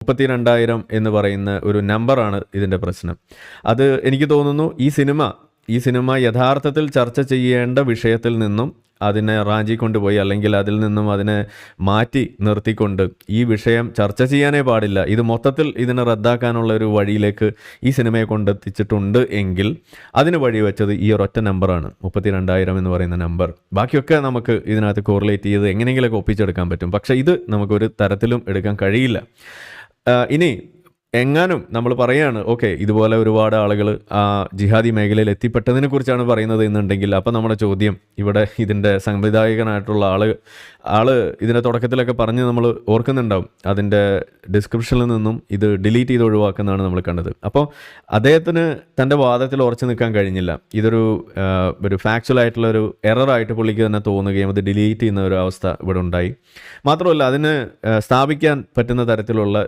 32,000 എന്ന് പറയുന്ന ഒരു നമ്പറാണ് ഇതിൻ്റെ പ്രശ്നം. അത് എനിക്ക് തോന്നുന്നു ഈ സിനിമ യഥാർത്ഥത്തിൽ ചർച്ച ചെയ്യേണ്ട വിഷയത്തിൽ നിന്നും അതിനെ റാഞ്ചി കൊണ്ടുപോയി, അല്ലെങ്കിൽ അതിൽ നിന്നും അതിനെ മാറ്റി നിർത്തിക്കൊണ്ട് ഈ വിഷയം ചർച്ച ചെയ്യാനേ പാടില്ല, ഇത് മൊത്തത്തിൽ ഇതിനെ റദ്ദാക്കാനുള്ള ഒരു വഴിയിലേക്ക് ഈ സിനിമയെ കൊണ്ടെത്തിച്ചിട്ടുണ്ട് എങ്കിൽ അതിന് വഴിവെച്ചത് ഈ ഒരൊറ്റ നമ്പറാണ്, 32,000 എന്ന് പറയുന്ന നമ്പർ. ബാക്കിയൊക്കെ നമുക്ക് ഇതിനകത്ത് കോറിലേറ്റ് ചെയ്ത് എങ്ങനെയെങ്കിലുമൊക്കെ ഒപ്പിച്ചെടുക്കാൻ പറ്റും. പക്ഷേ ഇത് നമുക്കൊരു തരത്തിലും എടുക്കാൻ കഴിയില്ല. ഇനി എങ്ങാനും നമ്മൾ പറയുകയാണ് ഓക്കെ, ഇതുപോലെ ഒരുപാട് ആളുകൾ ജിഹാദി മേഖലയിൽ എത്തിപ്പെട്ടതിനെ കുറിച്ചാണ് പറയുന്നത് എന്നുണ്ടെങ്കിൽ, അപ്പം നമ്മുടെ ചോദ്യം ഇവിടെ ഇതിൻ്റെ സംവിധായകനായിട്ടുള്ള ആള് ഇതിൻ്റെ തുടക്കത്തിലൊക്കെ പറഞ്ഞ് നമ്മൾ ഓർക്കുന്നുണ്ടാവും, അതിൻ്റെ ഡിസ്ക്രിപ്ഷനിൽ നിന്നും ഇത് ഡിലീറ്റ് ചെയ്ത് ഒഴിവാക്കുന്നതാണ് നമ്മൾ കണ്ടത്. അപ്പോൾ അദ്ദേഹത്തിന് തൻ്റെ വാദത്തിൽ ഉറച്ചു നിൽക്കാൻ കഴിഞ്ഞില്ല. ഒരു ഫാക്ച്വൽ ആയിട്ടുള്ള ഒരു എററായിട്ട് പുള്ളിക്ക് തന്നെ തോന്നുകയും അത് ഡിലീറ്റ് ചെയ്യുന്ന ഒരു അവസ്ഥ ഇവിടെ ഉണ്ടായി. മാത്രമല്ല അതിന് സ്ഥാപിക്കാൻ പറ്റുന്ന തരത്തിലുള്ള